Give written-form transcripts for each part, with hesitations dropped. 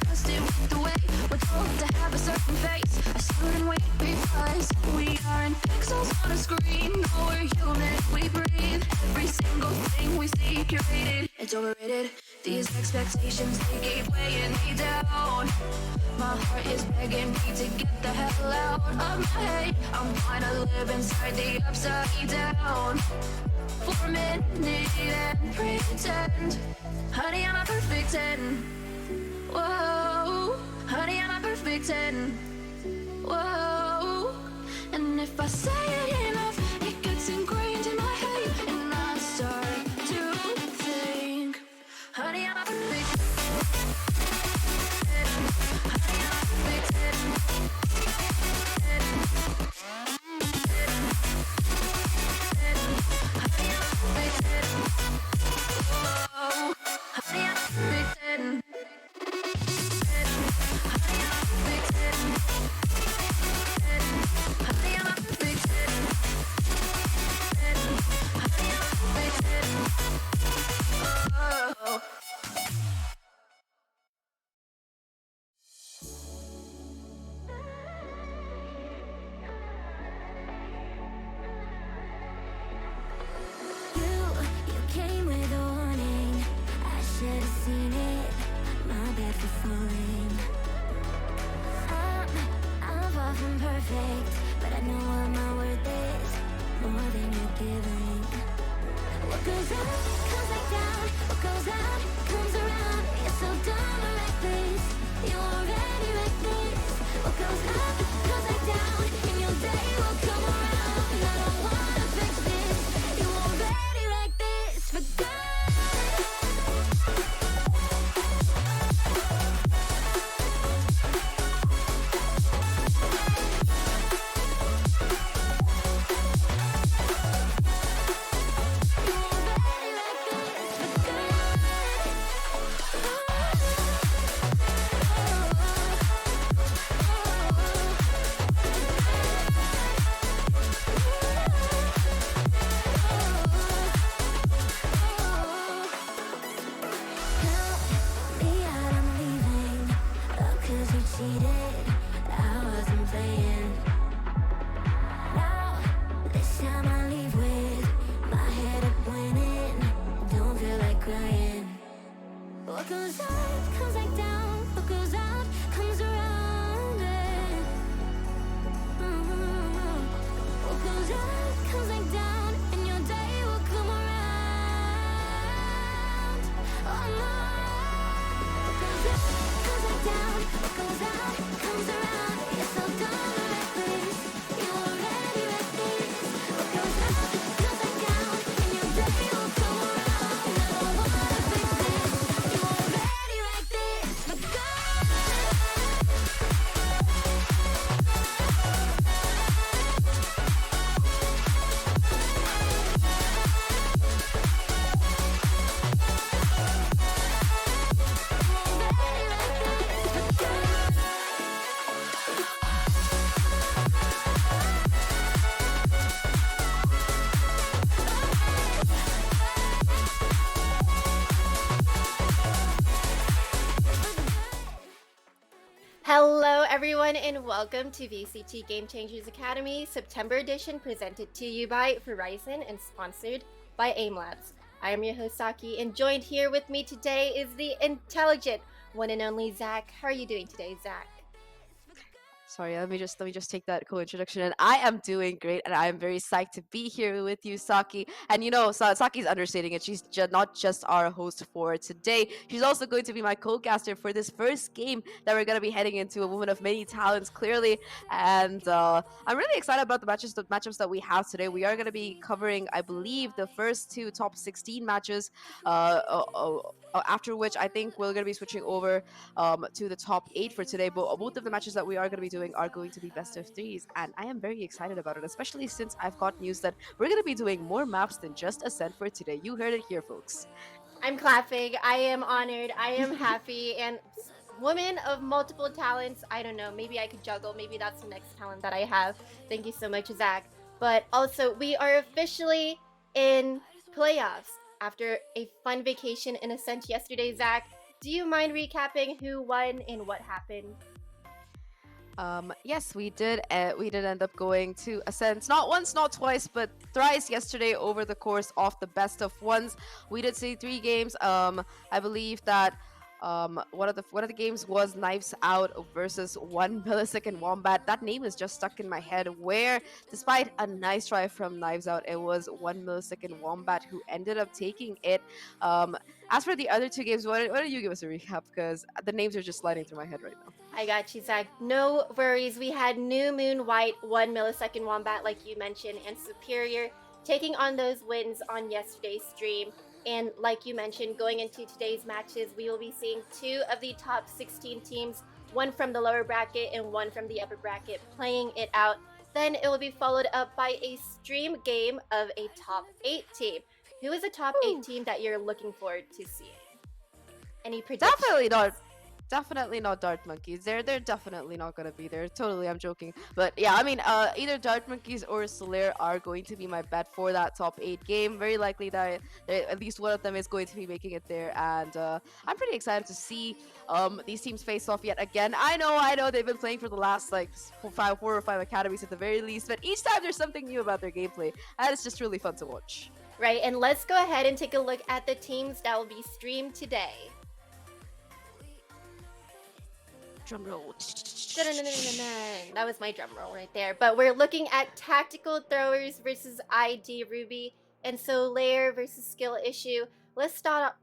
disgusted with the way we're told to have a certain face. I stood and wait because we aren't pixels on a screen. No, we're human, we breathe. Every single thing we see curated, it's overrated. These expectations, they gave way and me down. My heart is begging me to get the hell out of my head. I'm gonna live inside the upside down for a minute and pretend, honey, I'm a perfect 10. Whoa, honey, I'm a perfect 10. Whoa, and if I say it enough, it gets ingrained in my head, and I start to think, honey, I'm a perfect 10. Honey, I'm a perfect 10. Honey, I'm a perfect 10. Whoa, honey, I'm a perfect 10. Honey, I'm a perfect 10. Honey, I'm a perfect 10. Honey, I'm a perfect 10. Oh. You came with a warning. I should have seen it. My bad for falling. I'm far from perfect, but I know what my worth is. More than you're giving. What goes up comes back down. What goes out comes around. You're so dumb or reckless. You already reckless. What goes up comes back down, and your day will come around. And I don't wanna fix this. You already like this. Forget. What goes up comes back down. What goes out comes around. What goes up comes back down, and your day will come around. Oh no. What goes up comes back down. What goes out comes around. You're so dumb and reckless. You already reckless. What goes up comes back down, and your day will come around. And I don't wanna fix this. You already like this. Forget. Hello, everyone, and welcome to VCT Game Changers Academy September edition, presented to you by Verizon and sponsored by AIM Labs. I am your host Saki, and joined here with me today is the intelligent one and only Zach. How are you doing today, Zach? Sorry, let me just take that cool introduction. And I am doing great, and I am very psyched to be here with you, Saki. And Saki's understating it. She's not just our host for today. She's also going to be my co-caster for this first game that we're going to be heading into. A woman of many talents, clearly. And I'm really excited about the matchups that we have today. We are going to be covering, I believe, the first two top 16 matches. After which, I think we're going to be switching over to the top 8 for today. But both of the matches that we are going to be doing are going to be best of threes, and I am very excited about it, especially since I've got news that we're going to be doing more maps than just Ascent for today. You heard it here, folks. I'm clapping. I am honored. I am happy. And woman of multiple talents. I don't know. Maybe I could juggle. Maybe that's the next talent that I have. Thank you so much, Zach. But also, we are officially in playoffs after a fun vacation in Ascent yesterday, Zach. do you mind recapping who won and what happened? Yes, we did. We did end up going to Ascent not once, not twice, but thrice yesterday over the course of the best of ones. We did see 3 games. I believe that one of the games was Knives Out versus 1 millisecond Wombat. That name is just stuck in my head. Where, despite a nice try from Knives Out, it was 1 millisecond Wombat who ended up taking it. Um, as for the other 2 games, why don't you give us a recap? Because the names are just sliding through my head right now. I got you, Zach. No worries. We had New Moon White, 1 millisecond Wombat, like you mentioned, and Superior taking on those wins on yesterday's stream. And like you mentioned, going into today's matches, we will be seeing 2 of the top 16 teams, one from the lower bracket and one from the upper bracket, playing it out. Then it will be followed up by a stream game of a top 8 team. Who is a top 8 team that you're looking forward to seeing? Any predictions? Definitely not Dart Monkeys. They're definitely not gonna be there. Totally, I'm joking. But yeah, I mean, either Dart Monkeys or Solaire are going to be my bet for that top 8 game. Very likely that at least one of them is going to be making it there, and I'm pretty excited to see these teams face off yet again. I know they've been playing for the last like 4 or 5 academies at the very least, but each time there's something new about their gameplay, and it's just really fun to watch. Right, and let's go ahead and take a look at the teams that will be streamed today. Drum roll. That was my drum roll right there. But we're looking at Tactical Throwers versus ID Ruby and Solaire versus Skill Issue. Let's start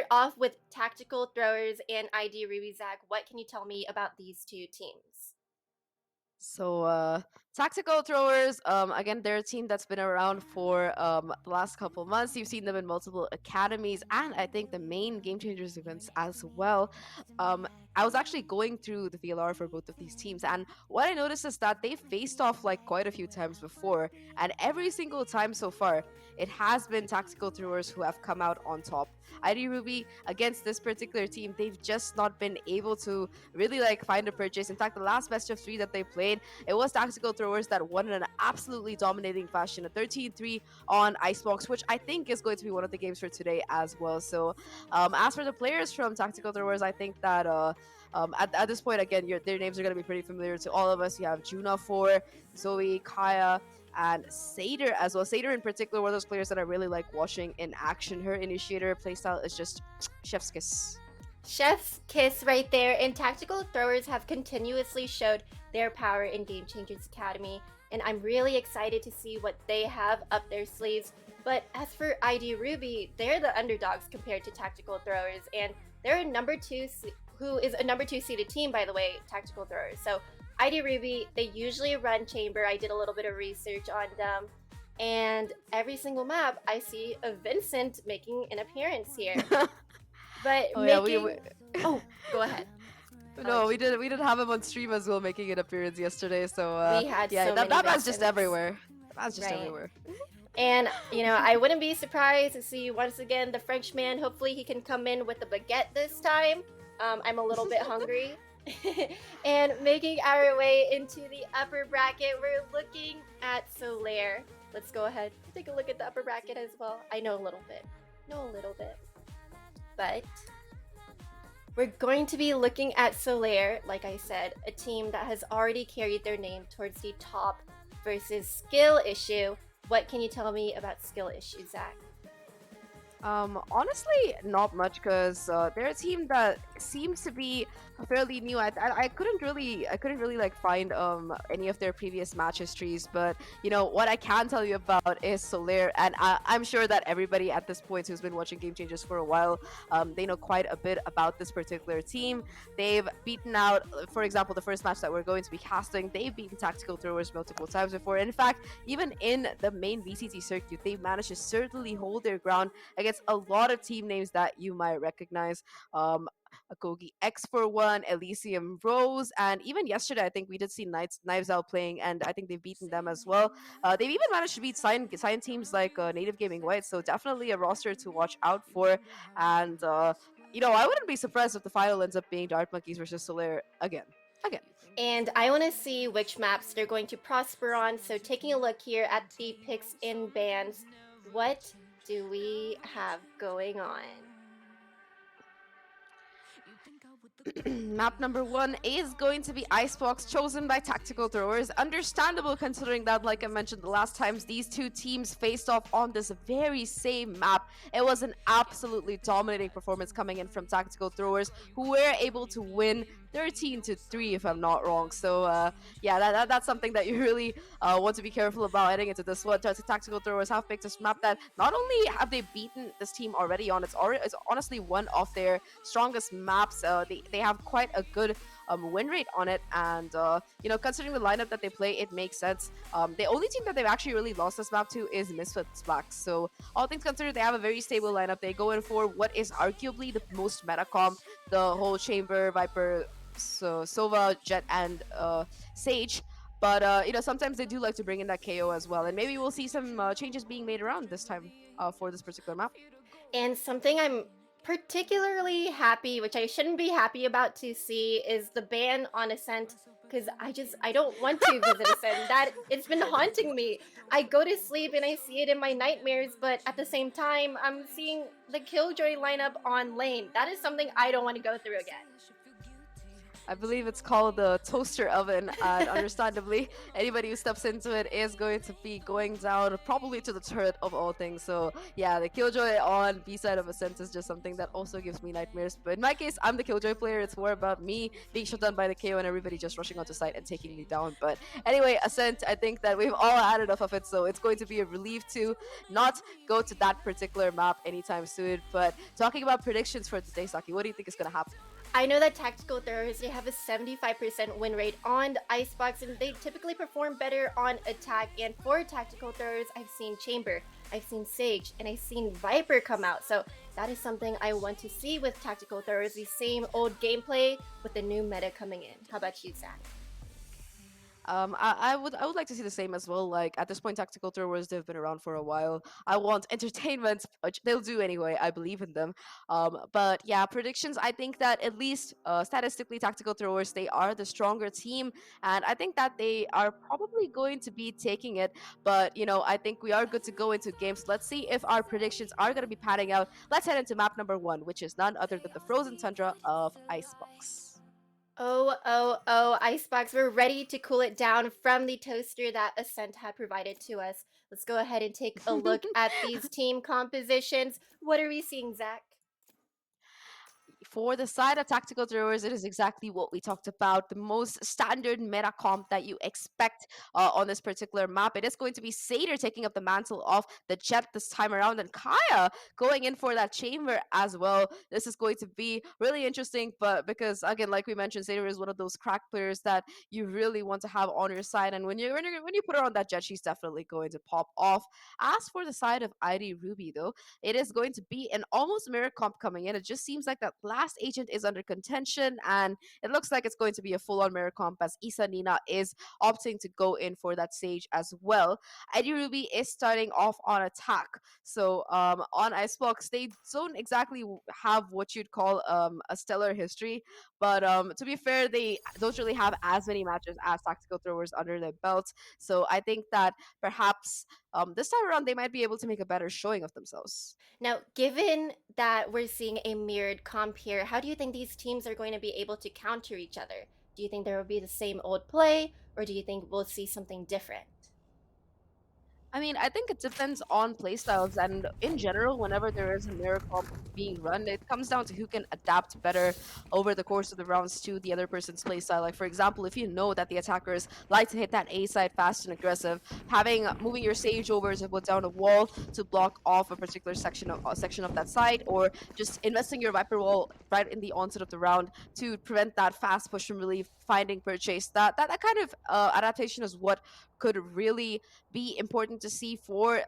off with Tactical Throwers and ID Ruby. Zach, what can you tell me about these 2 teams? So, Tactical Throwers, again, they're a team that's been around for the last couple months. You've seen them in multiple academies and I think the main Game Changers events as well. I was actually going through the VLR for both of these teams, and what I noticed is that they've faced off like quite a few times before, and every single time so far, it has been Tactical Throwers who have come out on top. ID Ruby against this particular team, they've just not been able to really like find a purchase. In fact, the last best of 3 that they played, it was Tactical Throwers that won in an absolutely dominating fashion, a 13-3 on Icebox, which I think is going to be one of the games for today as well. So, as for the players from Tactical Throwers, I think that at this point, again, their names are going to be pretty familiar to all of us. You have Juna 4, Zoe, Kaya, and Seder as well. Seder in particular, one of those players that I really like watching in action. Her initiator playstyle is just chef's kiss. Chef's kiss right there, and Tactical Throwers have continuously showed their power in Game Changers Academy, and I'm really excited to see what they have up their sleeves. But as for ID Ruby, they're the underdogs compared to Tactical Throwers, and they're who is a number 2 seeded team, by the way, Tactical Throwers. So ID Ruby, they usually run Chamber. I did a little bit of research on them, and every single map I see a Vincent making an appearance here. But oh, go ahead. No, we did have him on stream as well, making an appearance yesterday. So we had yeah, so many that man's just Vincents. everywhere. That's just Right. everywhere. And I wouldn't be surprised to see once again the Frenchman. Hopefully he can come in with a baguette this time. I'm a little bit hungry. And making our way into the upper bracket, we're looking at Solaire. Let's go ahead and take a look at the upper bracket as well. I know a little bit. But we're going to be looking at Solaire, like I said, a team that has already carried their name towards the top versus Skill Issue. What can you tell me about Skill Issue, Zach? Honestly, not much, because they're a team that seems to be fairly new. I couldn't really like find any of their previous match histories, but what I can tell you about is Solaire, and I'm sure that everybody at this point who's been watching Game Changers for a while, they know quite a bit about this particular team. They've beaten out, for example, the first match that we're going to be casting, they've beaten Tactical Throwers multiple times before. In fact, even in the main VCT circuit, they've managed to certainly hold their ground against a lot of team names that you might recognize. Akogi X for one, Elysium Rose, and even yesterday I think we did see Knives Out playing, and I think they've beaten them as well. They've even managed to beat sign teams like Native Gaming White, so definitely a roster to watch out for. And I wouldn't be surprised if the final ends up being Dart Monkeys versus Solaire again. And I want to see which maps they're going to prosper on. So taking a look here at the picks in bands, what do we have going on? Map number 1 is going to be Icebox, chosen by Tactical Throwers. Understandable considering that, like I mentioned the last times, these two teams faced off on this very same map. It was an absolutely dominating performance coming in from Tactical Throwers, who were able to win 13-3, if I'm not wrong. So yeah, that's something that you really want to be careful about heading into this one. Tactical Throwers have picked this map that not only have they beaten this team already on, it's honestly one of their strongest maps. They have quite a good win rate on it, and you know, considering the lineup that they play, it makes sense. The only team that they've actually really lost this map to is Misfits Black. So all things considered, they have a very stable lineup. They go in for what is arguably the most meta comp, the whole Chamber, Viper, so Sova, Jet, and Sage. But you know, sometimes they do like to bring in that KO as well, and maybe we'll see some changes being made around this time for this particular map. And something I'm particularly happy, which I shouldn't be happy about to see, is the ban on Ascent. Because I don't want to visit Ascent. That it's been haunting me. I go to sleep and I see it in my nightmares, but at the same time, I'm seeing the Killjoy lineup on lane. That is something I don't want to go through again. I believe it's called the toaster oven, and understandably, anybody who steps into it is going to be going down, probably to the turret of all things. So yeah, the Killjoy on B side of Ascent is just something that also gives me nightmares. But in my case, I'm the Killjoy player. It's more about me being shut down by the KO and everybody just rushing onto site and taking me down. But anyway, Ascent, I think that we've all had enough of it, so it's going to be a relief to not go to that particular map anytime soon. But talking about predictions for today, Saki, what do you think is going to happen? I know that Tactical Throwers, they have a 75% win rate on the Icebox, and they typically perform better on attack. And for Tactical Throwers, I've seen Chamber, I've seen Sage, and I've seen Viper come out. So that is something I want to see with Tactical Throwers, the same old gameplay with the new meta coming in. How about you, Zach? I would like to see the same as well. Like at this point, Tactical Throwers, they've been around for a while. I want entertainment, which they'll do anyway. I believe in them. But yeah, predictions. I think that at least statistically, Tactical Throwers, they are the stronger team, and I think that they are probably going to be taking it. But you know, I think we are good to go into games. Let's see if our predictions are going to be panning out. Let's head into map number 1, which is none other than the frozen tundra of Icebox. Oh, Icebox, we're ready to cool it down from the toaster that Ascent had provided to us. Let's go ahead and take a look at these team compositions. What are we seeing, Zach? For the side of Tactical Throwers, it is exactly what we talked about, the most standard meta comp that you expect on this particular map. It is going to be Satyr taking up the mantle of the Jet this time around, and Kaya going in for that Chamber as well. This is going to be really interesting, but because, again, like we mentioned, Satyr is one of those crack players that you really want to have on your side, and when you put her on that Jet, she's definitely going to pop off. As for the side of ID Ruby, though, it is going to be an almost mirror comp coming in. It just seems like that last agent is under contention, and it looks like it's going to be a full-on mirror comp as Issa Nina is opting to go in for that Sage as well. ID Ruby is starting off on attack. So on Icebox, they don't exactly have what you'd call a stellar history, but to be fair, they don't really have as many matches as Tactical Throwers under their belt. So I think that perhaps this time around they might be able to make a better showing of themselves. Now, given that we're seeing a mirrored comp here, how do you think these teams are going to be able to counter each other? Do you think there will be the same old play, or do you think we'll see something different? I mean, I think it depends on playstyles, and in general, whenever there is a mirror comp being run, it comes down to who can adapt better over the course of the rounds to the other person's playstyle. Like, for example, if you know that the attackers like to hit that A side fast and aggressive, moving your Sage over to put down a wall to block off a particular section of that side, or just investing your Viper wall right in the onset of the round to prevent that fast push and relief, finding purchase. That kind of adaptation is what could really be important to see for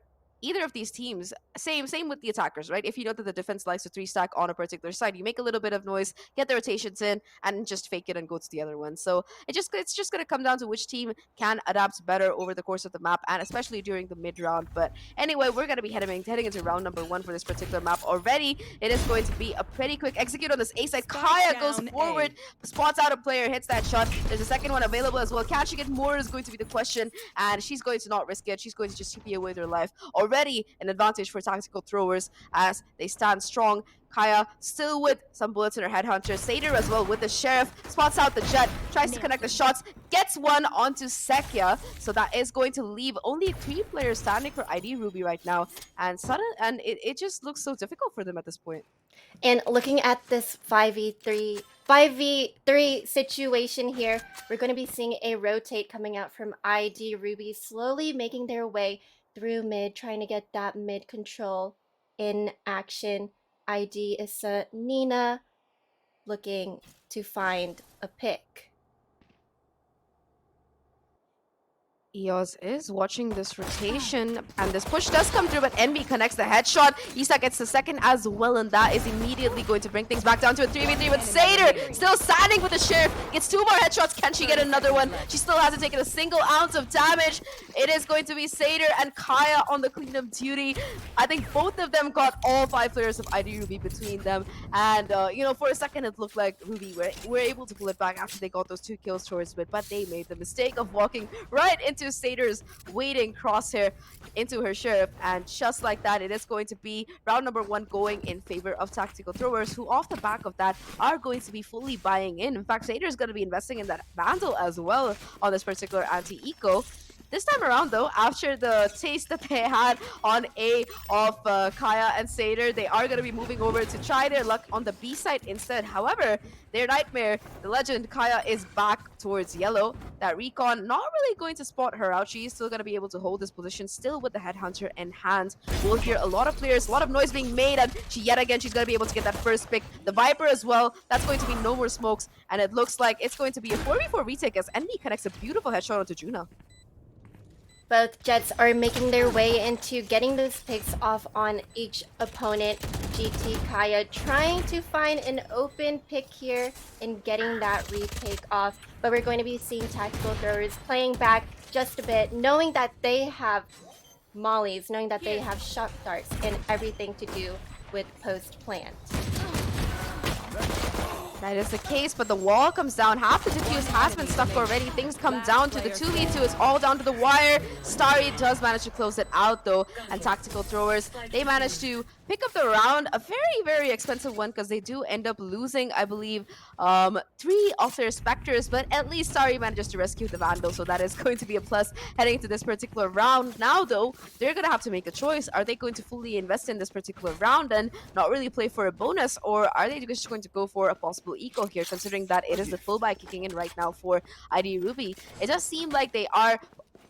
either of these teams. Same with the attackers, right? If you know that the defense likes to 3-stack on a particular side, you make a little bit of noise, get the rotations in, and just fake it and go to the other one. So it's just going to come down to which team can adapt better over the course of the map, and especially during the mid round. But anyway, we're going to be heading into round number 1 for this particular map already. It is going to be a pretty quick execute on this A side. Kaya goes forward, spots out a player, hits that shot. There's a second one available as well. Catching it more is going to be the question, and she's going to not risk it. She's going to just TP away with her life. already an advantage for Tactical Throwers as they stand strong. Kaya still with some bullets in her headhunter. Seder as well with the Sheriff. Spots out the Jet. Tries to connect the shots. Gets one onto Sekia. So that is going to leave only 3 players standing for ID Ruby right now. And it just looks so difficult for them at this point. And looking at this 5v3 situation here, we're going to be seeing a rotate coming out from ID Ruby, slowly making their way through mid, trying to get that mid control in action. ID is Nina looking to find a pick. Eos is watching this rotation, and this push does come through, but NB connects the headshot. Isa gets the second as well, and that is immediately going to bring things back down to a 3v3 with Seder still standing with the Sheriff. Gets 2 more headshots. Can she get another one? She still hasn't taken a single ounce of damage. It is going to be Seder and Kaya on the cleanup duty. I think both of them got all 5 players of ID Ruby between them, and for a second it looked like Ruby were able to pull it back after they got those 2 kills towards mid, but they made the mistake of walking right into Seder's waiting crosshair into her Sheriff, and just like that, it is going to be round number 1 going in favor of Tactical Throwers, who off the back of that are going to be fully buying in. In fact, Seder is going to be investing in that Vandal as well on this particular anti-eco. This time around, though, after the taste that they had on A of Kaya and Seder, they are going to be moving over to try their luck on the B side instead. However, their nightmare, the legend, Kaya, is back towards yellow. That recon not really going to spot her out. She's still going to be able to hold this position, still with the headhunter in hand. We'll hear a lot of players, a lot of noise being made, and she's going to be able to get that first pick. The Viper as well, that's going to be no more smokes, and it looks like it's going to be a 4v4 retake as Envy connects a beautiful headshot onto Juna. Both Jets are making their way into getting those picks off on each opponent. GT Kaya trying to find an open pick here and getting that retake off. But we're going to be seeing Tactical Throwers playing back just a bit, knowing that they have mollies, knowing that they have shock darts and everything to do with post plant. That is the case, but the wall comes down. Half the defuse has been stuck already. Things come down to the 2v2. It's all down to the wire. Starry does manage to close it out, though. And Tactical Throwers, they manage to pick up the round. A very, very expensive one, because they do end up losing, I believe, 3 of their Spectres. But at least Starry manages to rescue the Vandal, so that is going to be a plus heading into this particular round. Now, though, they're going to have to make a choice. Are they going to fully invest in this particular round and not really play for a bonus? Or are they just going to go for a possible eco here, considering that it is the full buy kicking in right now for ID Ruby? It does seem like they are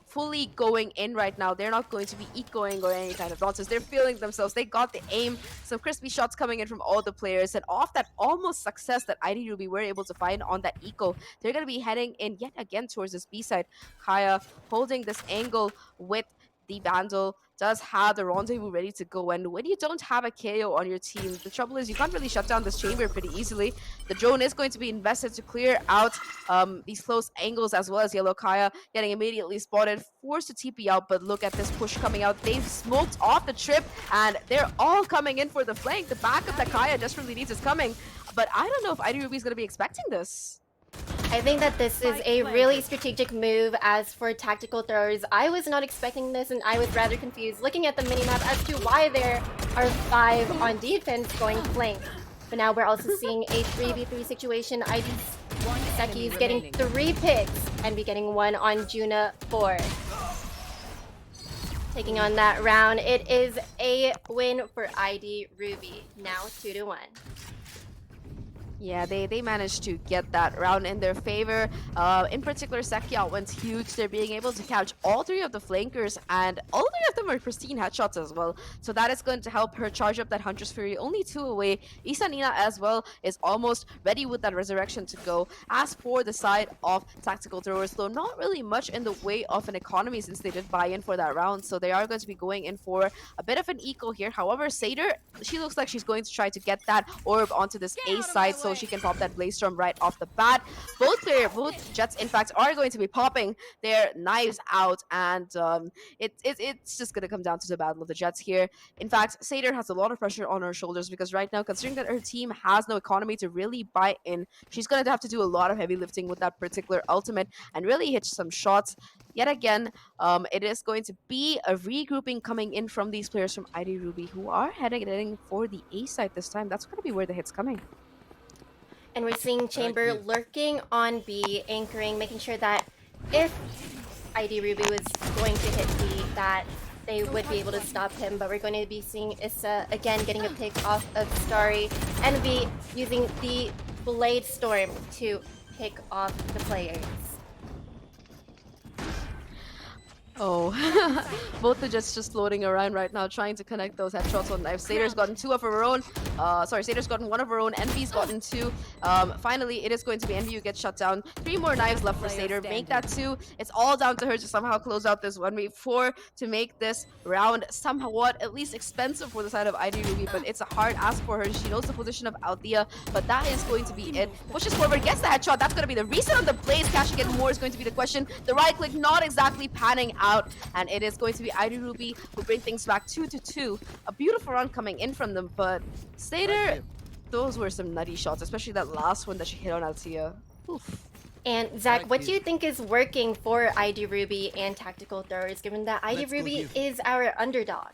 fully going in right now. They're not going to be ecoing or any kind of nonsense. They're feeling themselves. They got the aim. Some crispy shots coming in from all the players. And off that almost success that ID Ruby were able to find on that eco, they're going to be heading in yet again towards this B side. Kaya holding this angle with the Vandal, does have the rendezvous ready to go. And when you don't have a KO on your team, the trouble is you can't really shut down this chamber pretty easily. The drone is going to be invested to clear out these close angles, as well as Yellow Kaya getting immediately spotted, forced to TP out. But look at this push coming out. They've smoked off the trip, and they're all coming in for the flank. The backup that Kaya desperately needs is coming. But I don't know if ID Ruby is going to be expecting this. I think that this is a really strategic move. As for Tactical Throwers, I was not expecting this, and I was rather confused looking at the minimap as to why there are 5 on defense going flank. But now we're also seeing a 3v3 situation. ID Seki's getting 3 picks and be getting 1 on Juna 4. Taking on that round, it is a win for ID Ruby, now 2-1. Yeah, they managed to get that round in their favor. In particular, Sekia went huge. They're being able to catch all 3 of the flankers, and all 3 of them are pristine headshots as well. So that is going to help her charge up that Hunter's Fury. Only 2 away. Nina as well is almost ready with that Resurrection to go. As for the side of Tactical Throwers, though, not really much in the way of an economy, since they did buy in for that round. So they are going to be going in for a bit of an eco here. However, Seder, she looks like she's going to try to get that orb onto this A side. So so she can pop that Blaze Storm right off the bat. Both Jets, in fact, are going to be popping their knives out, and it's just going to come down to the battle of the Jets here. In fact, Seder has a lot of pressure on her shoulders because right now, considering that her team has no economy to really buy in, she's going to have to do a lot of heavy lifting with that particular ultimate and really hit some shots. Yet again, it is going to be a regrouping coming in from these players from ID Ruby who are heading for the A side this time. That's going to be where the hit's coming. And we're seeing Chamber lurking on B, anchoring, making sure that if ID Ruby was going to hit B, that they would be able to stop him. But we're going to be seeing Issa again getting a pick off of Starry, and B using the Blade Storm to pick off the players. Oh, both the Jets just floating around right now, trying to connect those headshots on knife. Sader's gotten two of her own. Sader's gotten one of her own. Envy's gotten two. Finally, it is going to be Envy who gets shut down. 3 more knives left for Sader. Make that 2. It's all down to her to somehow close out this 1v4 to make this round somewhat at least expensive for the side of ID Ruby, but it's a hard ask for her. She knows the position of Althea, but that is going to be it. Pushes forward, gets the headshot. That's going to be the reason on the Blaze. Cashing it more is going to be the question. The right click not exactly panning out, and it is going to be ID Ruby who bring things back 2-2. A beautiful run coming in from them, but Sader, those were some nutty shots, especially that last one that she hit on Althea. Oof. And Zach, what do you think is working for ID Ruby and Tactical Throwers, given that ID Ruby is our underdog?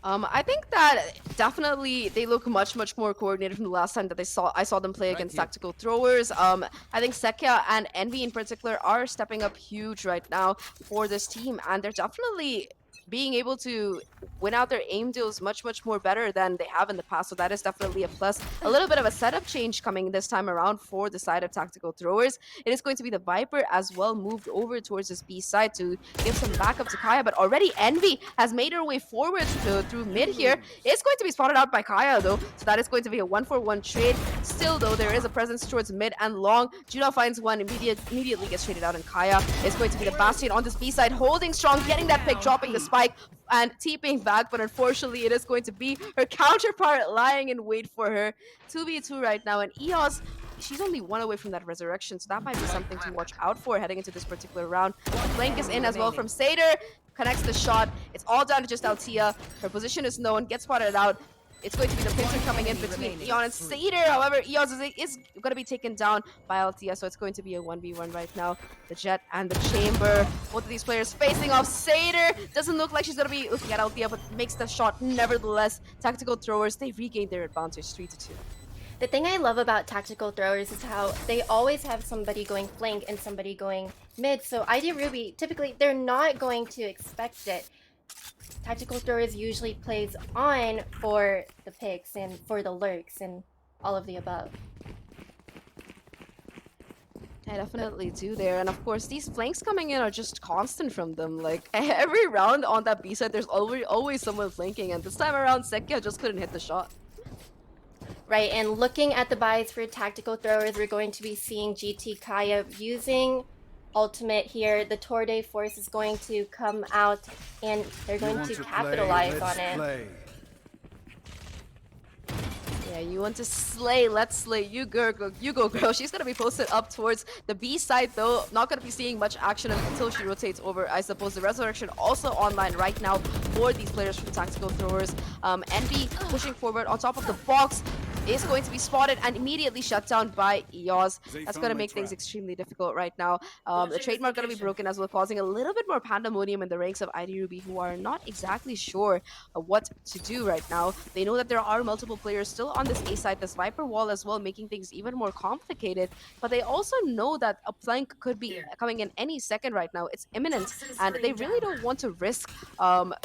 I think that definitely they look much more coordinated from the last time that I saw them play against Tactical Throwers. I think Sekia and Envy in particular are stepping up huge right now for this team, and they're definitely being able to win out their aim deals much more better than they have in the past, so that is definitely a plus. A little bit of a setup change coming this time around for the side of Tactical Throwers. It is going to be the Viper as well, moved over towards this B side to give some backup to Kaya, but already Envy has made her way forward through mid here. It's going to be spotted out by Kaya though, so that is going to be a 1-for-1 trade. Still though, there is a presence towards mid and long. Juno finds one, immediately gets traded out, and Kaya is going to be the Bastion on this B side, holding strong, getting that pick, dropping the spike, and TPing back, but unfortunately it is going to be her counterpart lying in wait for her. 2v2 right now, and EOS, she's only 1 away from that resurrection, so that might be something to watch out for heading into this particular round. The flank is in as well from Sader, connects the shot. It's all down to just Althea. Her position is known, gets spotted out. It's going to be the pincer coming in between Eon and Sader. However, Eon is going to be taken down by Althea, so it's going to be a 1v1 right now. The Jet and the Chamber, both of these players facing off. Sader doesn't look like she's going to be looking at Althea, but makes the shot nevertheless. Tactical Throwers, they regain their advantage 3-2. The thing I love about Tactical Throwers is how they always have somebody going flank and somebody going mid, so ID Ruby, typically, they're not going to expect it. Tactical Throwers usually plays on for the picks and for the lurks and all of the above. I definitely do there, and of course these flanks coming in are just constant from them. Like every round on that B side there's always someone flanking, and this time around Sekia just couldn't hit the shot. Right, and looking at the buys for Tactical Throwers, we're going to be seeing GT Kaya using ultimate here. The Torde Force is going to come out, and they're going to capitalize on it. Yeah, you want to slay, let's slay. You go girl. She's gonna be posted up towards the B side though. Not gonna be seeing much action until she rotates over. I suppose the resurrection also online right now for these players from Tactical Throwers. Envy pushing forward on top of the box is going to be spotted and immediately shut down by EOS. That's going to make things extremely difficult right now. The trademark going to be broken as well, causing a little bit more pandemonium in the ranks of ID Ruby, who are not exactly sure what to do right now. They know that there are multiple players still on this A side, this Viper wall as well, making things even more complicated. But they also know that a flank could be coming in any second right now. It's imminent, and they really don't want to risk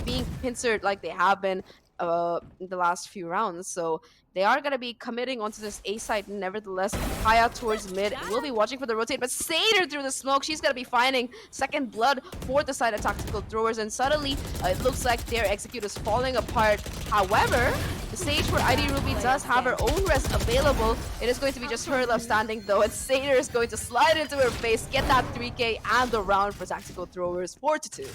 being pincered like they have been in the last few rounds. So they are going to be committing onto this A side nevertheless. Kaya towards mid will be watching for the rotate, but Sader through the smoke, she's going to be finding second blood for the side of Tactical Throwers, and suddenly it looks like their execute is falling apart. However, the stage where ID Ruby does have her own rest available. It is going to be just her left standing though, and Sader is going to slide into her face, get that 3k and the round for Tactical Throwers, 4-2.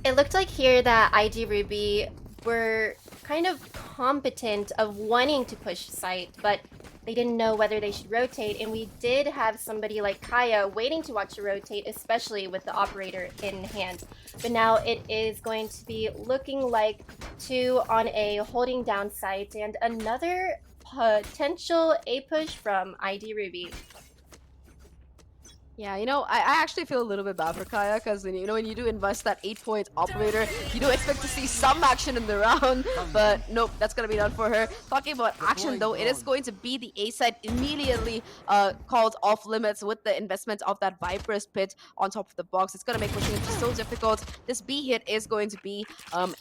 It looked like here that ID Ruby were kind of competent of wanting to push site, but they didn't know whether they should rotate, and we did have somebody like Kaya waiting to watch the rotate, especially with the operator in hand. But now it is going to be looking like 2 on A holding down site, and another potential A push from ID Ruby. Yeah, I actually feel a little bit bad for Kaya because when you do invest that 8-point operator, you do expect to see some action in the round, but nope, that's gonna be done for her. Talking about action though, it is going to be the A side immediately called off limits with the investment of that Viper's Pit on top of the box. It's gonna make pushing it just so difficult. This B hit is going to be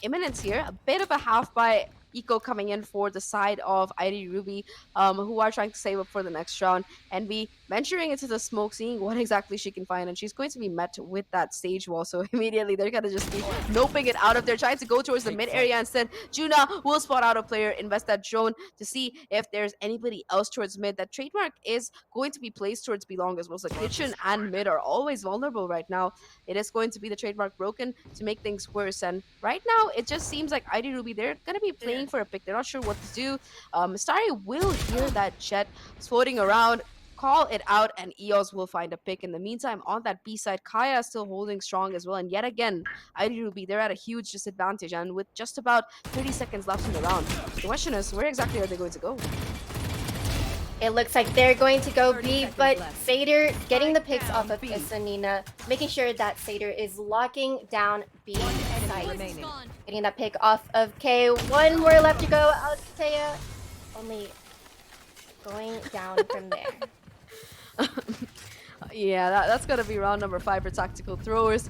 imminent here. A bit of a half by Eco coming in for the side of ID Ruby, who are trying to save up for the next round. Envy venturing into the smoke, seeing what exactly she can find, and she's going to be met with that stage wall. So immediately they're gonna just be noping it out of there, trying to go towards the mid area instead. Juna will spot out a player, invest that drone to see if there's anybody else towards mid. That trademark is going to be placed towards B long as well. So kitchen and mid are always vulnerable right now. It is going to be the trademark broken to make things worse. And right now, it just seems like ID Ruby, they're gonna be playing for a pick. They're not sure what to do. Starry will hear that jet floating around, call it out, and EOS will find a pick. In the meantime, on that B side, Kaya is still holding strong as well. And yet again, ID Ruby, they're at a huge disadvantage. And with just about 30 seconds left in the round, the question is, where exactly are they going to go? It looks like they're going to go B, but Seder getting the picks off of Isanina, making sure that Seder is locking down B side. Getting that pick off of K. One more left to go. Altea only going down from there. Yeah, that's gonna be round number 5 for tactical throwers.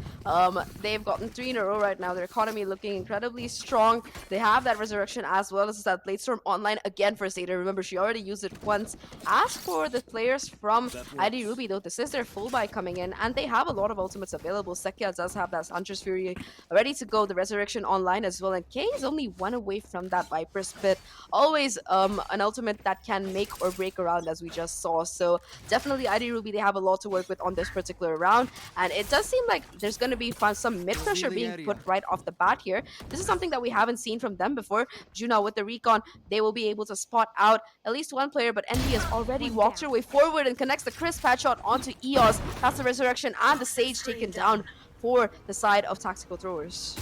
They've gotten 3 in a row right now. Their economy looking incredibly strong. They have that resurrection as well as that blade storm online again for Seder. Remember, she already used it once. As for the players from ID Ruby, though, this is their full buy coming in, and they have a lot of ultimates available. Sekia does have that Hunter's Fury ready to go. The resurrection online as well, and K is only 1 away from that Viper's Pit. Always an ultimate that can make or break a round, as we just saw. So definitely ID Ruby, they have a lot to work with on this particular round, and it does seem like there's going to be some mid pressure being put right off the bat here. This is something that we haven't seen from them before. Juna with the recon, they will be able to spot out at least one player, but Envy has already walked her way forward and connects the crisp headshot onto EOS. That's the resurrection and the Sage taken down for the side of tactical throwers.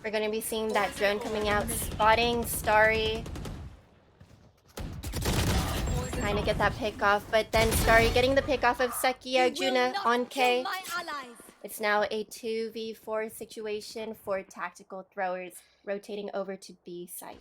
We're going to be seeing that drone coming out, spotting Starry. Trying to get that pick off, but then Starry getting the pick off of Sekia Juna on K. It's now a 2v4 situation for tactical throwers, rotating over to B site.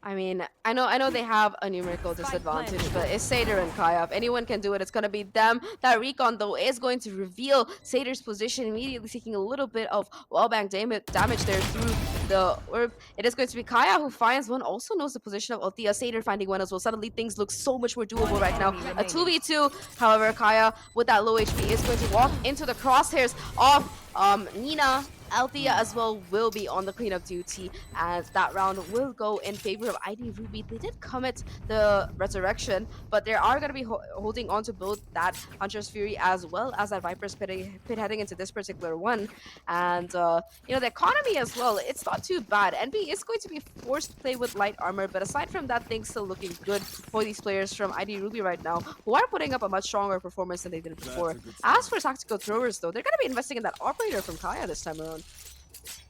I mean, I know they have a numerical disadvantage, but it's Seder and Kaya. If anyone can do it, it's going to be them. That recon, though, is going to reveal Seder's position, immediately taking a little bit of wallbang damage there through the orb. It is going to be Kaya who finds one, also knows the position of Althea. Seder finding one as well. Suddenly, things look so much more doable right now. A 2v2, however, Kaya, with that low HP, is going to walk into the crosshairs of Nina. Althea as well will be on the cleanup duty, as that round will go in favor of ID Ruby. They did commit the resurrection, but they are going to be holding on to both that Hunter's Fury as well as that Viper's Pit heading into this particular one. And, the economy as well, it's not too bad. NB is going to be forced to play with light armor, but aside from that, things still looking good for these players from ID Ruby right now, who are putting up a much stronger performance than they did before. As for tactical throwers, though, they're going to be investing in that operator from Kaya this time around.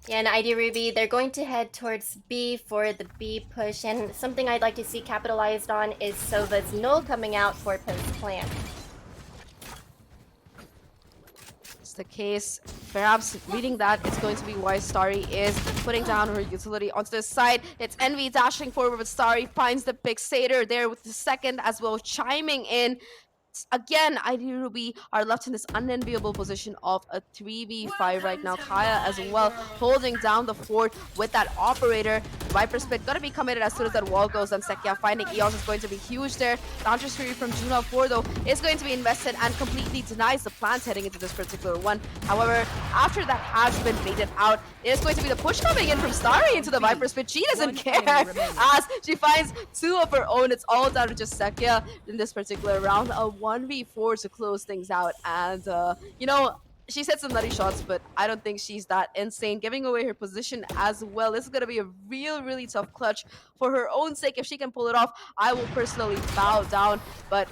Yeah, and ID Ruby, they're going to head towards B for the B push, and something I'd like to see capitalized on is Sova's null coming out for post-plant. It's the case. Perhaps reading that, it's going to be why Starry is putting down her utility onto the side. It's Envy dashing forward, but Starry finds the pick. Seder there with the second as well, chiming in. Again, ID Ruby are left in this unenviable position of a 3v5 right now. Kaya as well holding down the fort with that operator. Viper's Pit gonna be committed as soon as that wall goes, and Sekia finding EOS is going to be huge there. Bouncer's Fury from Juna 4 though is going to be invested and completely denies the plans heading into this particular one. However, after that has been baited out, there's going to be the push coming in from Starry into the Viper's Pit. She doesn't care as she finds 2 of her own. It's all down to just Sekia in this particular round. A 1v4 to close things out, and she's hit some nutty shots, but I don't think she's that insane. Giving away her position as well. This is going to be a really tough clutch for her own sake. If she can pull it off, I will personally bow down. But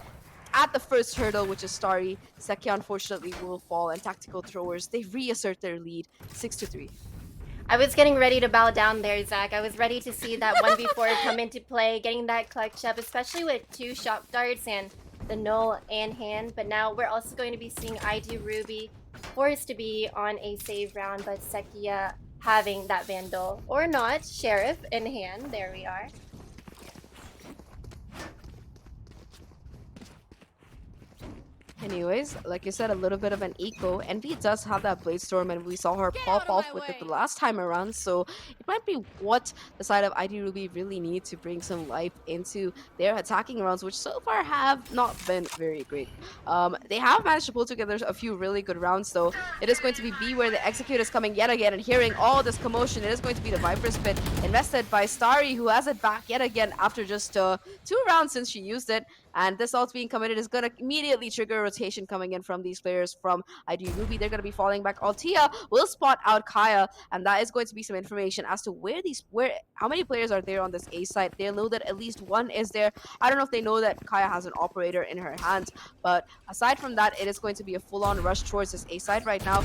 at the first hurdle, which is Starry, Sekia unfortunately will fall, and Tactical Throwers, they reassert their lead 6-3. I was getting ready to bow down there, Zach. I was ready to see that 1v4 come into play, getting that clutch up, especially with 2 shock darts and the null in hand. But now we're also going to be seeing ID Ruby forced to be on a save round, but Sekia having that Vandal, or not, Sheriff in hand. There we are. Anyways, like you said, a little bit of an eco. Envy does have that Blade Storm, and we saw her pop off with it the last time around, so it might be what the side of ID Ruby really need to bring some life into their attacking rounds, which so far have not been very great. They have managed to pull together a few really good rounds, though. It is going to be B where the Execute is coming yet again, and hearing all this commotion, it is going to be the Viper Spit invested by Starry, who has it back yet again after just 2 rounds since she used it. And this ult being committed is going to immediately trigger a rotation coming in from these players from ID Ruby. They're going to be falling back. Altia will spot out Kaya, and that is going to be some information as to how many players are there on this A site. They know that at least one is there. I don't know if they know that Kaya has an operator in her hands, but aside from that, it is going to be a full-on rush towards this A site right now.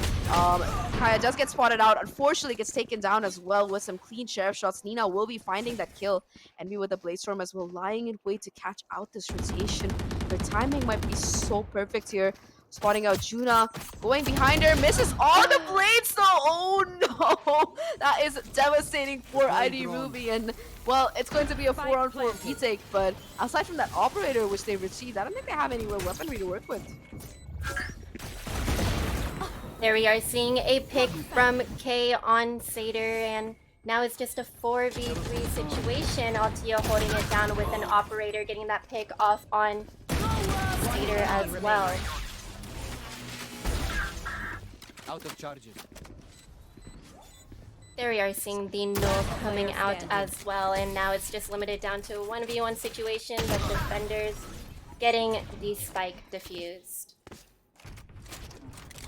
Kaya does get spotted out. Unfortunately, gets taken down as well with some clean sheriff shots. Nina will be finding that kill. Envy with the Blade Storm as well, lying in wait to catch out this rotation. Her timing might be so perfect here. Spotting out Juna, going behind her, misses all the blades though. Oh no, that is devastating for ID Ruby, and well, it's going to be a 4-on-4 retake. But aside from that operator which they received, I don't think they have any real weaponry to work with. There we are seeing a pick from K on Satyr, and now it's just a 4v3 situation. Altia holding it down with an operator, getting that pick off on Satyr as well. Out of charges. There we are seeing the null coming out as well, and now it's just limited down to a 1v1 situation, but defenders getting the spike defused.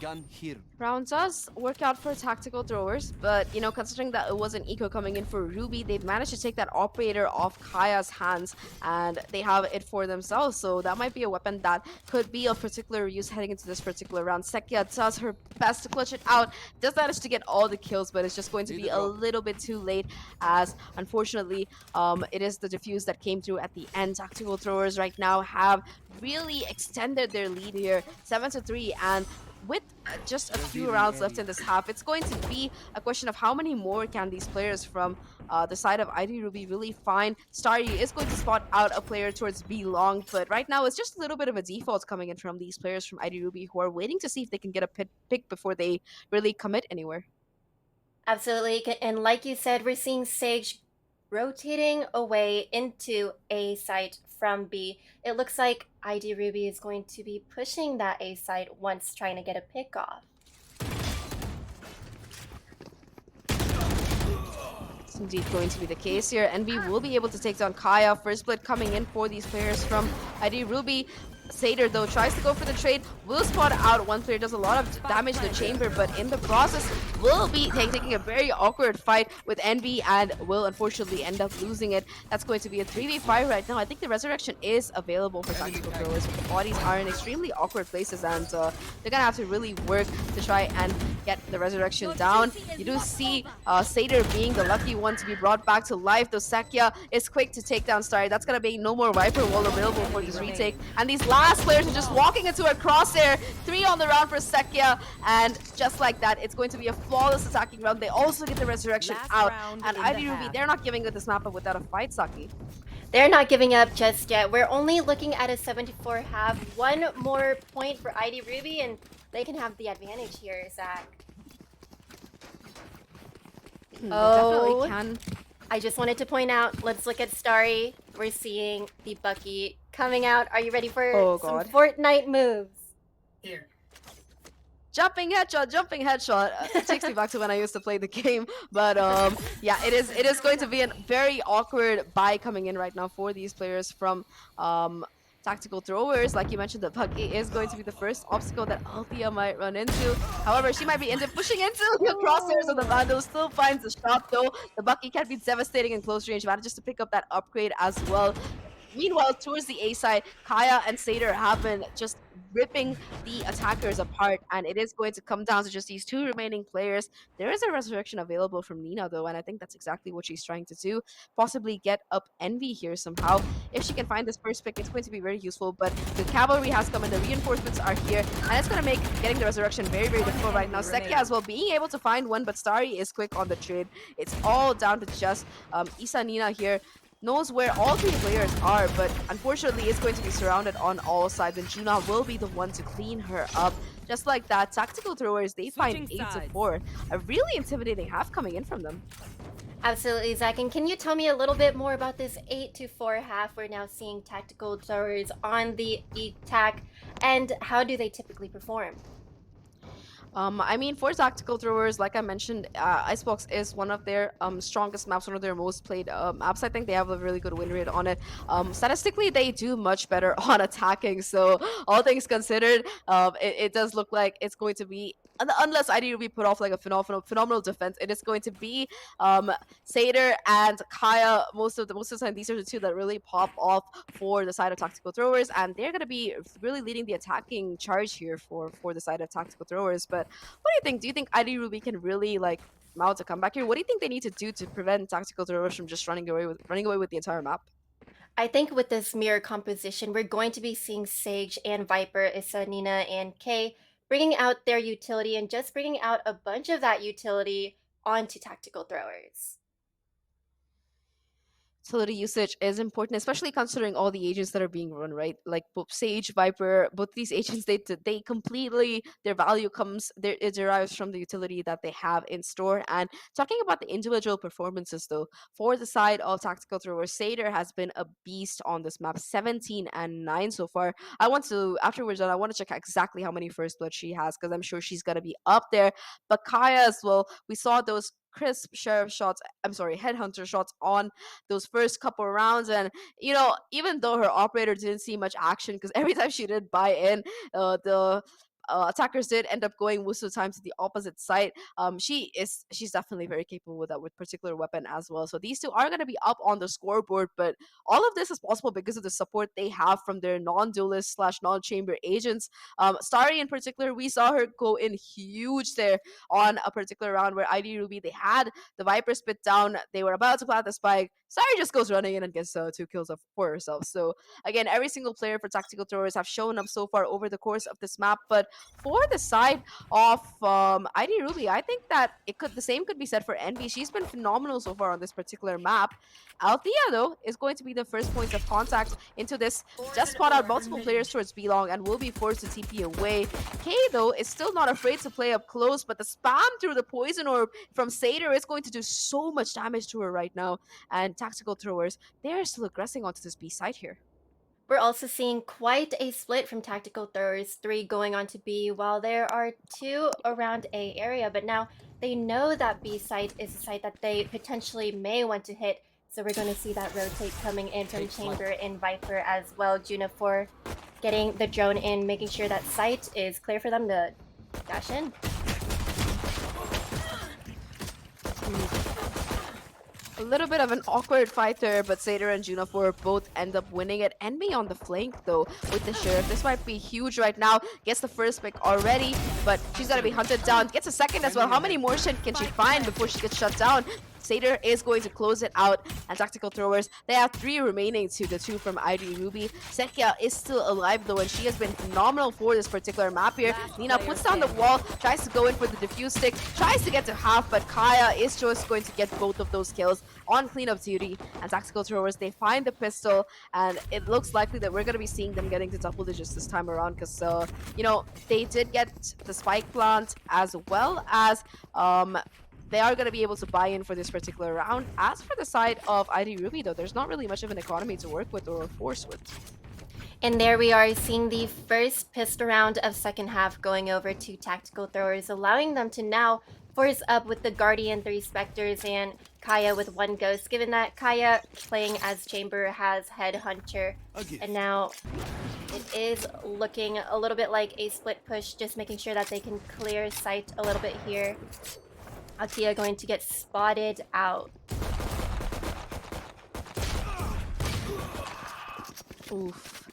Gun here. Round does work out for Tactical Throwers, but you know, considering that it was an eco coming in for Ruby, they've managed to take that operator off Kaya's hands, and they have it for themselves. So that might be a weapon that could be of particular use heading into this particular round. Sekia does her best to clutch it out, does manage to get all the kills, but it's just going to be a little bit too late, as unfortunately, it is the defuse that came through at the end. Tactical Throwers right now have really extended their lead here, 7-3, and with just a few rounds left in this half, it's going to be a question of how many more can these players from the side of ID Ruby really find. Starry is going to spot out a player towards B long, but right now it's just a little bit of a default coming in from these players from ID Ruby who are waiting to see if they can get a pick before they really commit anywhere. Absolutely, and like you said, we're seeing Sage rotating away into A site from B. It looks like ID Ruby is going to be pushing that A site once trying to get a pick off. It's indeed going to be the case here. Envy will be able to take down Kaya. First split coming in for these players from ID Ruby. Satyr though tries to go for the trade, will spot out one player, does a lot of damage to the chamber, but in the process will be taking a very awkward fight with Envy and will unfortunately end up losing it. That's going to be a 3v5 right now. I think the resurrection is available for Tactical Throwers, but the bodies are in extremely awkward places, and they're gonna have to really work to try and get the resurrection down. You do see Satyr being the lucky one to be brought back to life, though Sekia is quick to take down Starry. That's gonna be no more Viper wall available for this retake, and these last players are just walking into a crosshair. 3 on the round for Sekia, and just like that, it's going to be a flawless attacking round. They also get the resurrection out, and ID Ruby, they're not giving this map up without a fight, Saki. They're not giving up just yet. We're only looking at a 74 half. One more point for ID Ruby, and they can have the advantage here, Zach. Oh, definitely can. I just wanted to point out, let's look at Starry. We're seeing the Bucky coming out. Are you ready for some Fortnite moves? Here. Jumping headshot. It takes me back to when I used to play the game, but yeah, it is going to be a very awkward buy coming in right now for these players from Tactical throwers, like you mentioned, the Bucky is going to be the first obstacle that Althea might run into. However, she might be pushing into the crosshairs of the Vandal. Still finds the shot though. The Bucky can be devastating in close range. Manages to pick up that upgrade as well. Meanwhile, towards the A side, Kaya and Satyr have been just ripping the attackers apart, and it is going to come down to just these two remaining players. There is a resurrection available from Nina, though, and I think that's exactly what she's trying to do. Possibly get up Envy here somehow. If she can find this first pick, it's going to be very useful, but the cavalry has come and the reinforcements are here, and it's going to make getting the resurrection very, very difficult right now. Sekia as well, being able to find one, but Starry is quick on the trade. It's all down to just Isa Nina here knows where all three players are, but unfortunately is going to be surrounded on all sides, and Juna will be the one to clean her up. Just like that, tactical throwers, they find 8 to 4. A really intimidating half coming in from them. Absolutely, Zach. And can you tell me a little bit more about this 8-4 half? We're now seeing tactical throwers on the attack, and how do they typically perform? I mean, for tactical throwers, like I mentioned, Icebox is one of their strongest maps, one of their most played maps. I think they have a really good win rate on it. Statistically, they do much better on attacking. So, all things considered, it does look like it's going to be, unless IDRB put off like a phenomenal defense, it is going to be Satyr and Kaya. Most of the time, these are the two that really pop off for the side of tactical throwers, and they're going to be really leading the attacking charge here for the side of tactical throwers. But what do you think? Do you think ID Ruby can really like mount a comeback here? What do you think they need to do to prevent tactical throwers from just running away with the entire map? I think with this mirror composition, we're going to be seeing Sage and Viper, Issa, Nina, and Kay bringing out their utility and just bringing out a bunch of that utility onto tactical throwers. Utility usage is important, especially considering all the agents that are being run, right? Like both Sage, Viper, both these agents, they completely, their value it derives from the utility that they have in store. And talking about the individual performances, though, for the side of tactical throwers, Satyr has been a beast on this map, 17 and 9 so far. After we're done, I want to check exactly how many first blood she has, because I'm sure she's gonna be up there. But Kaya as well, we saw those crisp sheriff shots, headhunter shots on those first couple rounds. And even though her operator didn't see much action, because every time she did buy in, the attackers did end up going most of the time to the opposite side. She's definitely very capable with that with particular weapon as well. So these two are going to be up on the scoreboard, but all of this is possible because of the support they have from their non-duelist slash non-chamber agents. Starry in particular, we saw her go in huge there on a particular round where ID Ruby, they had the Viper spit down, they were about to plant the spike. Starry just goes running in and gets 2 kills for herself. So again, every single player for tactical throwers have shown up so far over the course of this map. But for the side of ID Ruby, I think that the same could be said for Envy. She's been phenomenal so far on this particular map. Althea, though, is going to be the first point of contact into this. Just spot out multiple players towards B-Long and will be forced to TP away. Kay, though, is still not afraid to play up close, but the spam through the poison orb from Satyr is going to do so much damage to her right now. And tactical throwers, they're still aggressing onto this B side here. We're also seeing quite a split from tactical throwers, 3 going on to B, while there are 2 around A area. But now they know that B site is a site that they potentially may want to hit. So we're going to see that rotate coming in from Chamber and Viper as well. Juna for getting the drone in, making sure that site is clear for them to dash in. A little bit of an awkward fight there, but Satyr and Junafor both end up winning it. Envy on the flank, though, with the Sheriff. This might be huge right now. Gets the first pick already, but she's gonna be hunted down. Gets a second as well. How many more can she find before she gets shut down? Satyr is going to close it out, and tactical throwers, they have 3 remaining to the 2 from ID Ruby. Sekia is still alive though, and she has been phenomenal for this particular map here. Nina puts down the wall, tries to go in for the diffuse stick, tries to get to half, but Kaya is just going to get both of those kills on cleanup duty. And tactical throwers, they find the pistol, and it looks likely that we're going to be seeing them getting to double digits this time around, because they did get the spike plant as well as they are going to be able to buy in for this particular round. As for the side of ID Ruby, though, there's not really much of an economy to work with or force with. And there we are seeing the first pistol round of second half going over to tactical throwers, allowing them to now force up with the Guardian, 3 Spectres, and Kaya with one ghost, given that Kaya playing as Chamber has Headhunter, and now it is looking a little bit like a split push, just making sure that they can clear sight a little bit here. Altia going to get spotted out. Oof.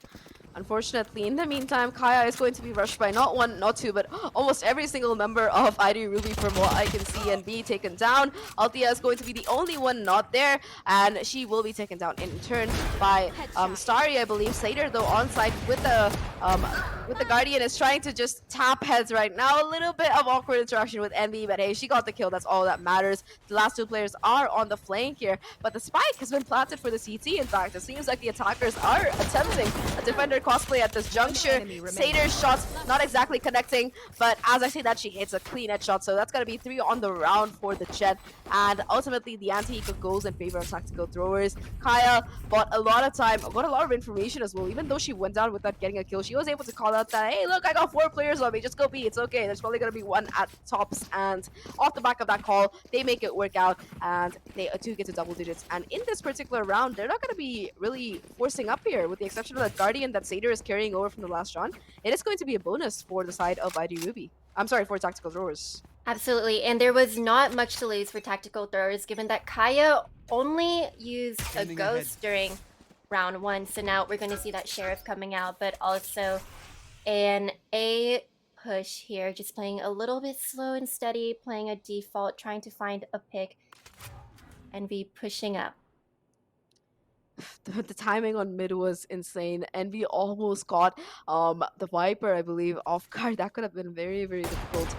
Unfortunately, in the meantime, Kaya is going to be rushed by not one, not two, but almost every single member of ID Ruby from what I can see and be taken down. Althea is going to be the only one not there, and she will be taken down in turn by Starry, I believe. Satyr, though, on site with the Guardian is trying to just tap heads right now. A little bit of awkward interaction with Envy, but hey, she got the kill. That's all that matters. The last two players are on the flank here, but the spike has been planted for the CT. In fact, it seems like the attackers are attempting a defender cosplay at this juncture. Satyr's shots not exactly connecting, but as I say that, she hits a clean headshot, so that's gonna be 3 on the round for the Jet. And ultimately, the anti-eco goes in favor of tactical throwers. Kaya bought a lot of time, got a lot of information as well. Even though she went down without getting a kill, she was able to call out that, hey, look, I got 4 players on me. Just go B. It's okay. There's probably gonna be 1 at tops. And off the back of that call, they make it work out, and they do get to double digits. And in this particular round, they're not gonna be really forcing up here, with the exception of that Guardian that Satyr is carrying over from the last round. It is going to be a bonus for the side of ID Ruby. I'm sorry, for tactical throwers. Absolutely, and there was not much to lose for tactical throwers, given that Kaya only used a ghost during round 1, so now we're going to see that Sheriff coming out, but also an A push here, just playing a little bit slow and steady, playing a default, trying to find a pick, and be pushing up. The timing on mid was insane. Envy almost got the Viper, I believe, off guard. That could have been very, very difficult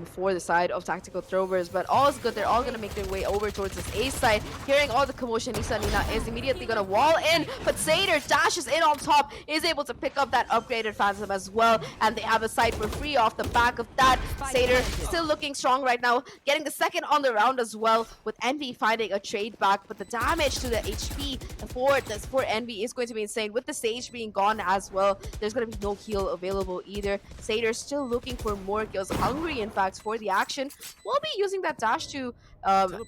for the side of tactical throwers, but all is good. They're all gonna make their way over towards this A side. Hearing all the commotion, Nisa Nina is immediately gonna wall in, but Satyr dashes in on top, is able to pick up that upgraded Phantom as well, and they have a site for free off the back of that. Satyr still looking strong right now, getting the second on the round as well, with Envy finding a trade back, but the damage to the HP for Envy is going to be insane. With the Sage being gone as well, there's going to be no heal available either. Satyr still looking for more kills, hungry in fact for the action. We'll be using that dash to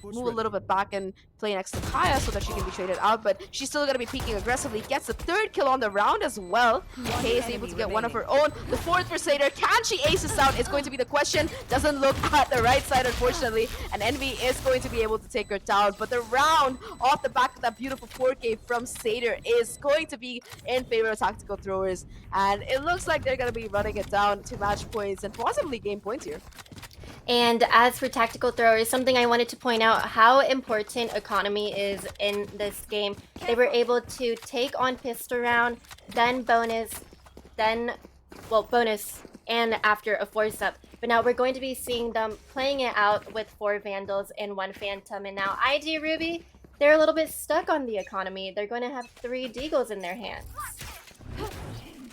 move a little bit back and play next to Kaya so that she can be traded out, but she's still going to be peeking aggressively. Gets the 3rd kill on the round as well. Kay is able to get one of her own. The 4th for Satyr. Can she ace this out is going to be the question. Doesn't look at the right side, unfortunately, and Envy is going to be able to take her down, but the round off the back of that beautiful 4K from Satyr is going to be in favor of tactical throwers, and it looks like they're going to be running it down to match points and possibly game points here. And as for tactical throwers, something I wanted to point out how important economy is in this game. They were able to take on pistol round, then bonus, bonus and after a force up. But now we're going to be seeing them playing it out with 4 Vandals and 1 Phantom. And now ID Ruby, they're a little bit stuck on the economy. They're going to have 3 Deagles in their hands.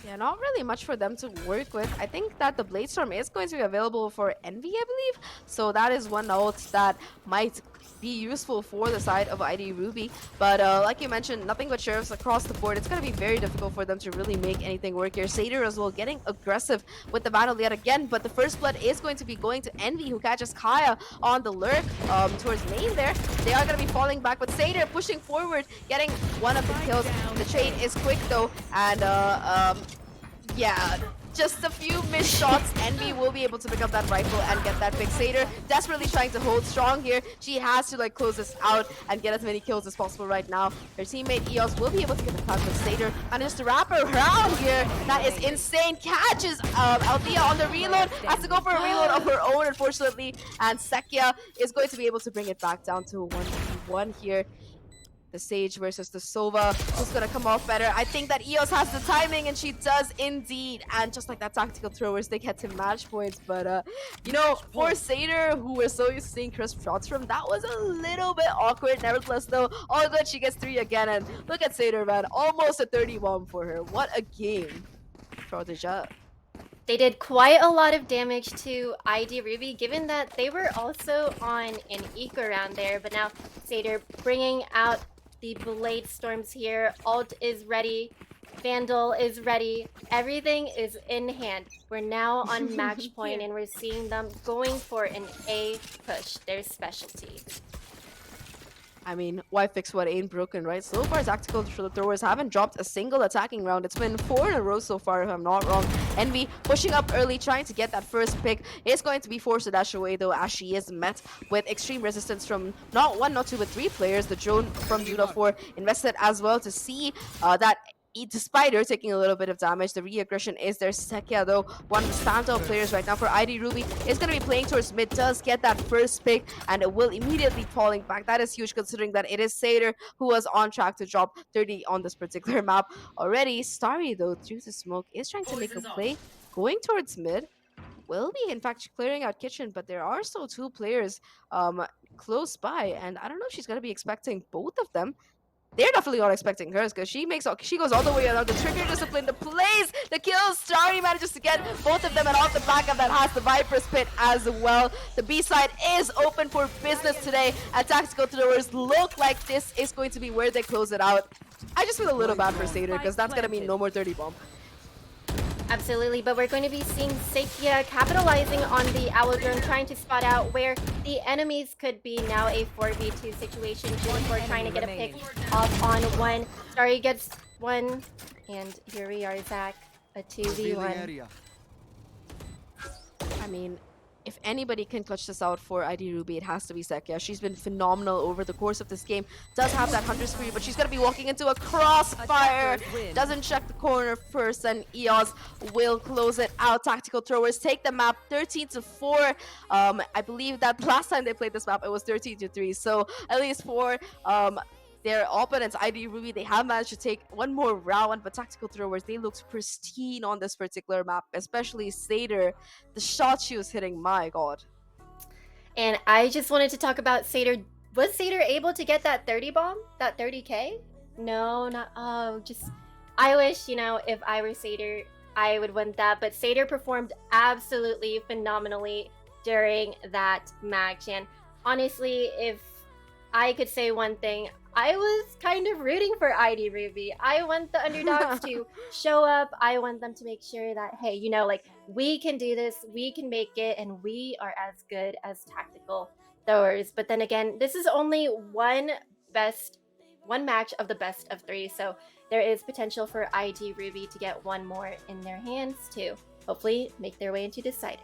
Yeah, not really much for them to work with. I think that the Blade Storm is going to be available for Envy, I believe. So that is one note that might be useful for the side of ID Ruby. But like you mentioned, nothing but Sheriffs across the board. It's going to be very difficult for them to really make anything work here. Satyr as well getting aggressive with the battle yet again. But the first blood is going to be going to Envy, who catches Kaya on the lurk towards main there. They are going to be falling back, but Satyr pushing forward, getting one of the kills. The trade is quick though, and yeah, just a few missed shots. Envy will be able to pick up that rifle and get that pick. Satyr desperately trying to hold strong here. She has to like close this out and get as many kills as possible right now. Her teammate Eos will be able to get the touch with Satyr, and just to wrap her around here. That is insane. Catches Althea on the reload. Has to go for a reload of her own, unfortunately. And Sekia is going to be able to bring it back down to 1v1 here. The Sage versus the Sova, who's gonna come off better. I think that Eos has the timing, and she does indeed. And just like that, tactical throwers, they get to match points. But you know, for Satyr, who we're so used to seeing crisp shots from, that was a little bit awkward. Nevertheless, though, all good. She gets 3 again, and look at Satyr, man, almost a 31 for her. What a game for the Jet. They did quite a lot of damage to ID Ruby, given that they were also on an eco round there. But now Satyr bringing out the Blade Storms here. Ult is ready. Vandal is ready. Everything is in hand. We're now on match point, and we're seeing them going for an A push, their specialty. I mean, why fix what ain't broken, right? So far, tactical throwers haven't dropped a single attacking round. It's been 4 in a row so far, if I'm not wrong. Envy pushing up early, trying to get that first pick. Is going to be forced to dash away, though, as she is met with extreme resistance from not one, not two, but three players. The drone from Juno 4 invested as well to see that despite her taking a little bit of damage, the re-aggression is there. Sekia, though, one of the standout players right now for ID Ruby, is going to be playing towards mid, does get that first pick, and it will immediately falling back. That is huge considering that it is Seder who was on track to drop 30 on this particular map already. Starry, though, through the smoke, is trying to make a play, going towards mid. Will be, in fact, clearing out kitchen, but there are still two players close by, and I don't know if she's going to be expecting both of them. They're definitely not expecting hers because she goes all the way around the trigger discipline, the plays, the kills. Starry manages to get both of them, and off the back of that has the Viper's Pit as well. The B side is open for business today, and tactical throwers look like this is going to be where they close it out. I just feel a little bad for Seder because that's gonna mean no more 30 bomb. Absolutely, but we're going to be seeing Sekia capitalizing on the Owl Drone, trying to spot out where the enemies could be. Now a 4v2 situation. Before trying to get a pick off on one. Starry gets one, and here we are, Zach. A 2v1. I mean, if anybody can clutch this out for ID Ruby, it has to be Sekia. She's been phenomenal over the course of this game. Does have that Hunter Spree, but she's going to be walking into a crossfire. Doesn't check the corner first, and EOS will close it out. Tactical throwers take the map 13-4. I believe that last time they played this map, it was 13-3. So at least for their opponents, ID Ruby, they have managed to take one more round, but tactical throwers, they looked pristine on this particular map, especially Seder. The shot she was hitting, my god. And I just wanted to talk about Seder. Was Seder able to get that 30 bomb? That 30k? No, not. Oh, just. I wish, if I were Seder, I would want that. But Seder performed absolutely phenomenally during that match. And honestly, if I could say one thing, I was kind of rooting for ID Ruby. I want the underdogs to show up. I want them to make sure that, hey, we can do this, we can make it, and we are as good as tactical throwers. But then again, this is only one match of the best of 3, so there is potential for ID Ruby to get one more in their hands to hopefully make their way into Decider.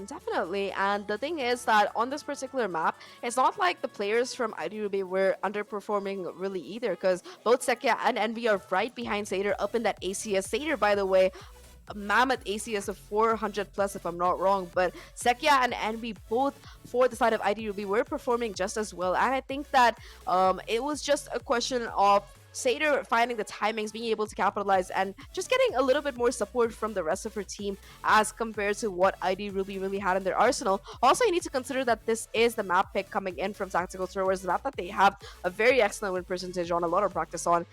Definitely. And the thing is that on this particular map, it's not like the players from ID Ruby were underperforming really either, because both Sekia and Envy are right behind Seder up in that ACS. Seder, by the way, a mammoth ACS of 400 plus if I'm not wrong, but Sekia and Envy both for the side of ID Ruby were performing just as well. And I think that it was just a question of Seder finding the timings, being able to capitalize, and just getting a little bit more support from the rest of her team as compared to what ID Ruby really had in their arsenal. Also, you need to consider that this is the map pick coming in from Tactical Throwers, the map that they have a very excellent win percentage on, a lot of practice on.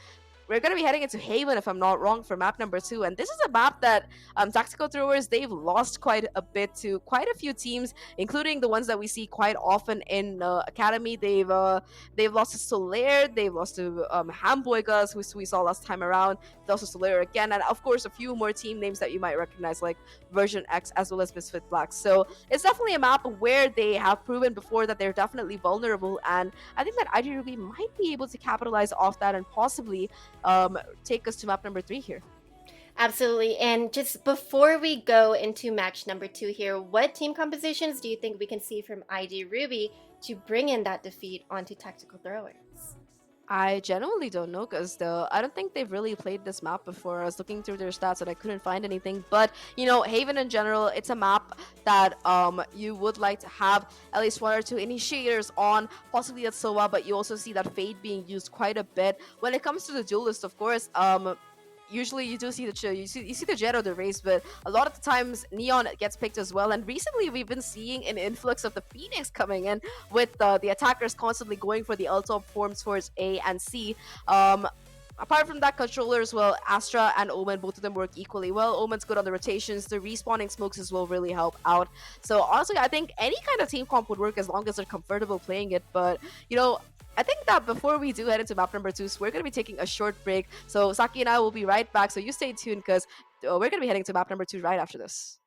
We're going to be heading into Haven, if I'm not wrong, for map number 2. And this is a map that Tactical Throwers, they've lost quite a bit to quite a few teams, including the ones that we see quite often in Academy. They've lost to Solaire, they've lost to Hamboigas, who we saw last time around. They lost to Solaire again, and of course a few more team names that you might recognize, like Version X as well as Misfit Black. So it's definitely a map where they have proven before that they're definitely vulnerable, and I think that ID Ruby might be able to capitalize off that and possibly take us to map number 3 here. Absolutely. And just before we go into match number 2 here, what team compositions do you think we can see from ID Ruby to bring in that defeat onto Tactical Throwers? I genuinely don't know, because I don't think they've really played this map before. I was looking through their stats and I couldn't find anything. But, Haven in general, it's a map that you would like to have at least 1 or 2 initiators on, possibly at Sova, but you also see that Fade being used quite a bit. When it comes to the duelist, of course, usually you do see you see the Jet or the Race, but a lot of the times Neon gets picked as well. And recently we've been seeing an influx of the Phoenix coming in, with the attackers constantly going for the ult forms towards A and C. Apart from that, controllers, well, Astra and Omen, both of them work equally well. Omen's good on the rotations. The respawning smokes as well really help out. So honestly, I think any kind of team comp would work as long as they're comfortable playing it. But, I think that before we do head into map number 2, so we're going to be taking a short break. So Saki and I will be right back. So you stay tuned, because we're going to be heading to map number 2 right after this.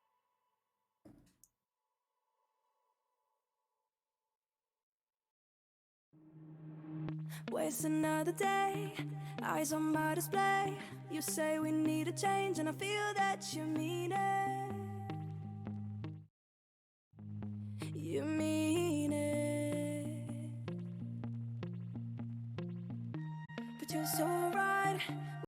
Waste another day, eyes on my display. You say we need a change, and I feel that you mean it. You mean it. But you're so right.